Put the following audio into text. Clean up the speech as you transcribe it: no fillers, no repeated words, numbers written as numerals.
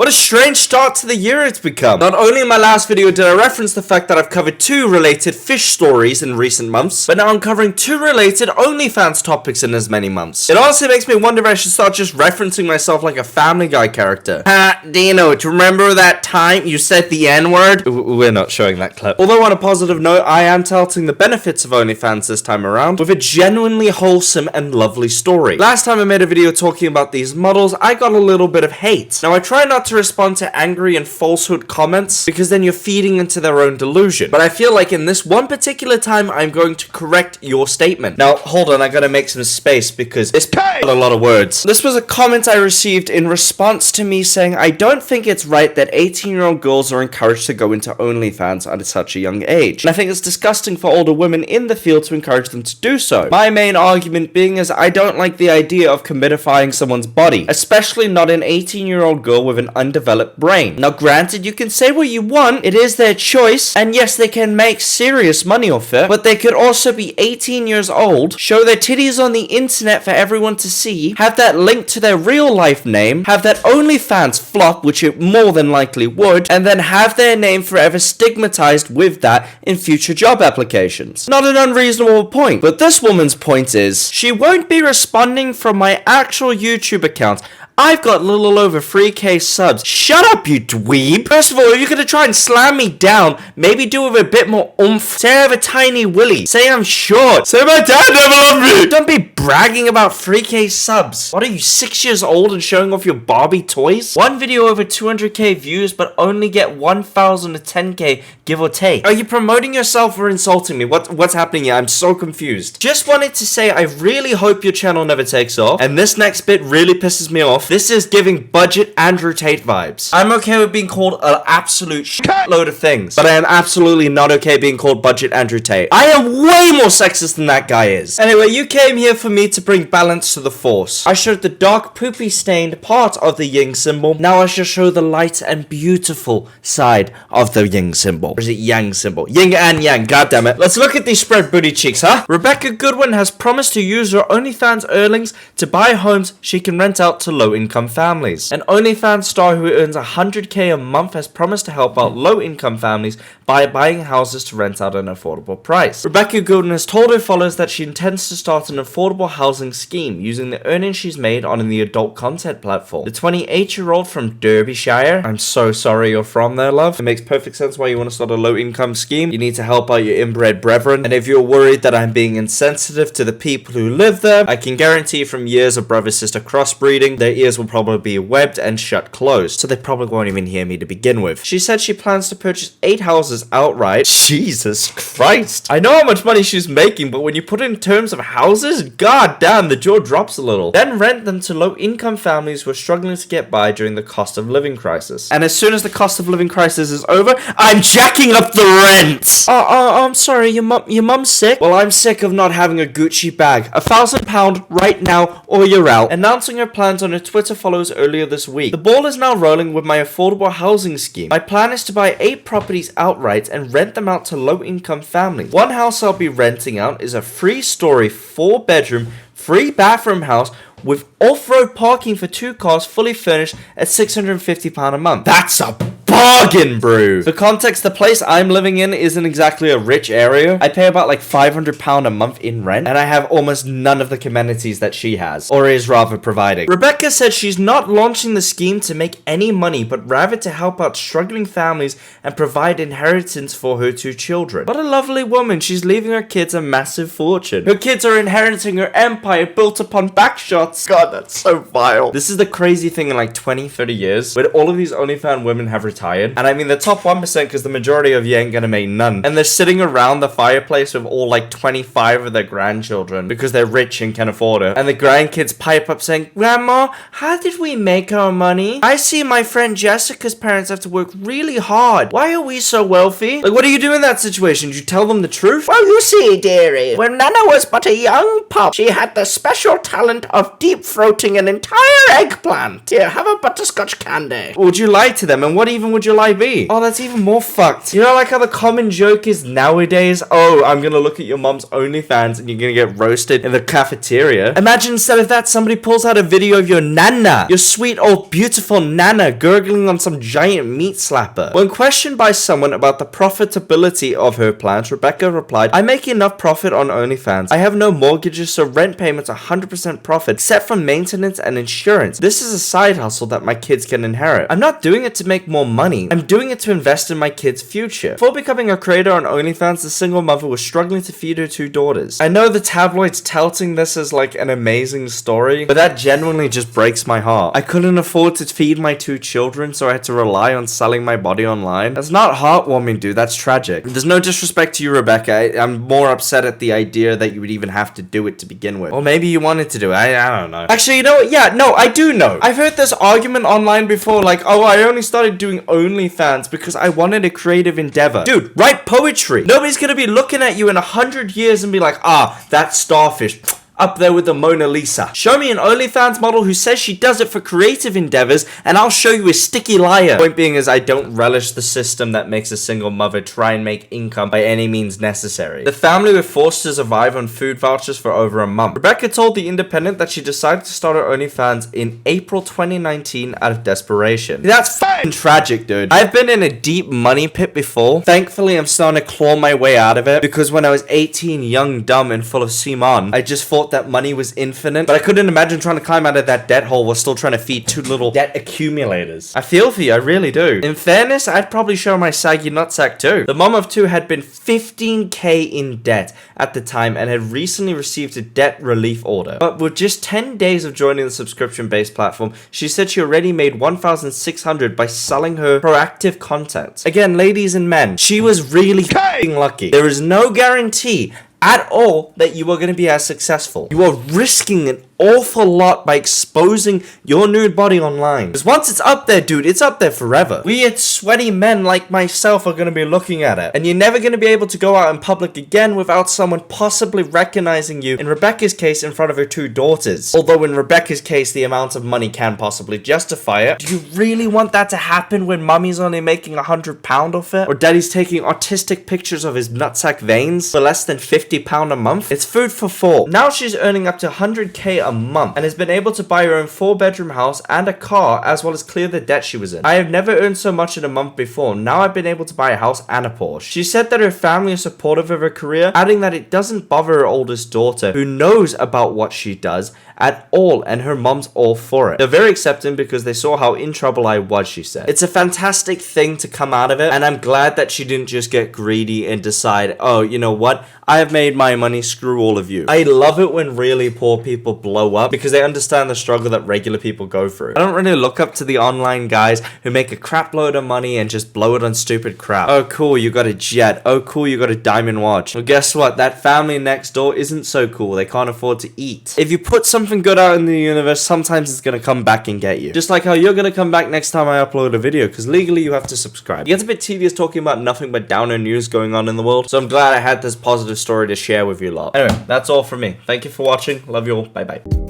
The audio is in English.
What a strange start to the year it's become. Not only in my last video did I reference the fact that I've covered 2 related fish stories in recent months, but now I'm covering 2 related OnlyFans topics in as many months. It honestly makes me wonder if I should start just referencing myself like a Family Guy character. Dino, do you remember that time you said the N-word? We're not showing that clip. Although on a positive note, I am touting the benefits of OnlyFans this time around with a genuinely wholesome and lovely story. Last time I made a video talking about these models, I got a little bit of hate. Now I try not to respond to angry and falsehood comments because then you're feeding into their own delusion. But I feel like in this one particular time, I'm going to correct your statement. Now, hold on, I gotta make some space because it's a lot of words. This was a comment I received in response to me saying, I don't think it's right that 18-year-old girls are encouraged to go into OnlyFans at such a young age. And I think it's disgusting for older women in the field to encourage them to do so. My main argument being is I don't like the idea of commodifying someone's body, especially not an 18-year-old girl with an undeveloped brain. Now granted, you can say what you want, it is their choice, and yes, they can make serious money off it, but they could also be 18 years old, show their titties on the internet for everyone to see, have that link to their real life name, have that OnlyFans flop, which it more than likely would, and then have their name forever stigmatized with that in future job applications. Not an unreasonable point, but this woman's point is, she won't be responding from my actual YouTube account. I've got a little over 3k subs. Shut up, you dweeb. First of all, if you're gonna try and slam me down, maybe do it with a bit more oomph. Say I have a tiny willy. Say I'm short. Say my dad never loved me. Don't be bragging about 3k subs. What are you, 6 years old and showing off your Barbie toys? One video over 200k views, but only get 1,000 to 10k, give or take. Are you promoting yourself or insulting me? What's happening here? I'm so confused. Just wanted to say I really hope your channel never takes off, and this next bit really pisses me off. This is giving budget Andrew Tate vibes. I'm okay with being called an absolute shitload of things, but I am absolutely not okay being called budget Andrew Tate. I am way more sexist than that guy is. Anyway, you came here for me to bring balance to the force. I showed the dark, poopy stained part of the yin symbol. Now I shall show the light and beautiful side of the yin symbol. Or is it yang symbol? Yin and yang, goddammit. Let's look at these spread booty cheeks, huh? Rebecca Goodwin has promised to use her OnlyFans earnings to buy homes she can rent out to low-income families. An OnlyFans star who earns 100k a month has promised to help out low-income families by buying houses to rent out at an affordable price. Rebecca Goodwin has told her followers that she intends to start an affordable housing scheme using the earnings she's made on the adult content platform. The 28-year-old from Derbyshire, I'm so sorry you're from there, love. It makes perfect sense why you want to start a low-income scheme. You need to help out your inbred brethren, and if you're worried that I'm being insensitive to the people who live there, I can guarantee from years of brother-sister crossbreeding, their ears will probably be webbed and shut closed, so they probably won't even hear me to begin with. She said she plans to purchase 8 houses outright. Jesus Christ. I know how much money she's making, but when you put it in terms of houses, god damn, the jaw drops a little. Then rent them to low-income families who are struggling to get by during the cost of living crisis. And as soon as the cost of living crisis is over, I'm jacking up the rent! I'm sorry, your mum's sick? Well, I'm sick of not having a Gucci bag. £1,000 right now, or you're out. Announcing her plans on her Twitter followers earlier this week. The ball is now rolling with my affordable housing scheme. My plan is to buy 8 properties outright and rent them out to low-income families. One house I'll be renting out is a 3-story, 4-bedroom, 3-bathroom house with off-road parking for 2 cars, fully furnished at £650 a month. That's a bargain, brew. For context, the place I'm living in isn't exactly a rich area. I pay about like £500 a month in rent, and I have almost none of the amenities that she has, or is rather providing. Rebecca said she's not launching the scheme to make any money, but rather to help out struggling families and provide inheritance for her 2 children. What a lovely woman. She's leaving her kids a massive fortune. Her kids are inheriting her empire built upon backshots. God, that's so vile. This is the crazy thing in like 20-30 years, where all of these OnlyFans women have retired. And I mean the top 1%, because the majority of you ain't gonna make none. And they're sitting around the fireplace with all like 25 of their grandchildren because they're rich and can afford it. And the grandkids pipe up saying, Grandma, how did we make our money? I see my friend Jessica's parents have to work really hard. Why are we so wealthy? Like, what do you do in that situation? Do you tell them the truth? Well, you see, dearie, when Nana was but a young pup, she had the special talent of deep-throating an entire eggplant. Here, have a butterscotch candy. Or would you lie to them? And what even long would your lie be? Oh, that's even more fucked. You know, like how the common joke is nowadays, oh, I'm gonna look at your mom's OnlyFans and you're gonna get roasted in the cafeteria. Imagine instead of that, somebody pulls out a video of your nana, your sweet old beautiful nana gurgling on some giant meat slapper. When questioned by someone about the profitability of her plans, Rebecca replied, I make enough profit on OnlyFans. I have no mortgages, so rent payments are 100% profit, except for maintenance and insurance. This is a side hustle that my kids can inherit. I'm not doing it to make more money. I'm doing it to invest in my kids' future. Before becoming a creator on OnlyFans, the single mother was struggling to feed her 2 daughters. I know the tabloids touting this as like an amazing story, but that genuinely just breaks my heart. I couldn't afford to feed my 2 children, so I had to rely on selling my body online. That's not heartwarming, dude. That's tragic. There's no disrespect to you, Rebecca. I'm more upset at the idea that you would even have to do it to begin with. Or maybe you wanted to do it. I don't know. Actually, you know what? Yeah, no, I do know. I've heard this argument online before, like, oh, I only started doing OnlyFans because I wanted a creative endeavor. Dude, write poetry. Nobody's gonna be looking at you in 100 years and be like, ah, that starfish. Up there with the Mona Lisa. Show me an OnlyFans model who says she does it for creative endeavors, and I'll show you a sticky liar. Point being is I don't relish the system that makes a single mother try and make income by any means necessary. The family were forced to survive on food vouchers for over a month. Rebecca told The Independent that she decided to start her OnlyFans in April 2019 out of desperation. That's fucking tragic, dude. I've been in a deep money pit before. Thankfully, I'm starting to claw my way out of it, because when I was 18, young, dumb, and full of semen, I just thought that money was infinite, but I couldn't imagine trying to climb out of that debt hole while still trying to feed 2 little debt accumulators. I feel for you, I really do. In fairness, I'd probably show my saggy nutsack too. The mom of 2 had been 15k in debt at the time and had recently received a debt relief order. But with just 10 days of joining the subscription-based platform, she said she already made $1,600 by selling her proactive content. Again, ladies and men, she was really lucky. There is no guarantee at all that you are going to be as successful. You are risking an awful lot by exposing your nude body online. Because once it's up there, dude, it's up there forever. Weird, sweaty men like myself are going to be looking at it. And you're never going to be able to go out in public again without someone possibly recognizing you, in Rebecca's case, in front of her 2 daughters. Although in Rebecca's case, the amount of money can possibly justify it. Do you really want that to happen when mummy's only making £100 off it? Or daddy's taking artistic pictures of his nutsack veins for less than £50 a month? It's food for thought. Now she's earning up to 100k a month and has been able to buy her own 4-bedroom house and a car, as well as clear the debt she was in. I have never earned so much in a month before. Now I've been able to buy a house and a Porsche. She said that her family is supportive of her career, adding that it doesn't bother her oldest daughter, who knows about what she does at all, and her mom's all for it. They're very accepting because they saw how in trouble I was, she said. It's a fantastic thing to come out of it, and I'm glad that she didn't just get greedy and decide, oh, you know what? I have made my money, screw all of you. I love it when really poor people blow up because they understand the struggle that regular people go through. I don't really look up to the online guys who make a crap load of money and just blow it on stupid crap. Oh, cool, you got a jet. Oh, cool, you got a diamond watch. Well, guess what? That family next door isn't so cool. They can't afford to eat. If you put something good out in the universe, sometimes it's gonna come back and get you. Just like how you're gonna come back next time I upload a video, because legally you have to subscribe. It gets a bit tedious talking about nothing but downer news going on in the world, so I'm glad I had this positive story to share with you lot. Anyway, that's all from me. Thank you for watching. Love you all. Bye bye.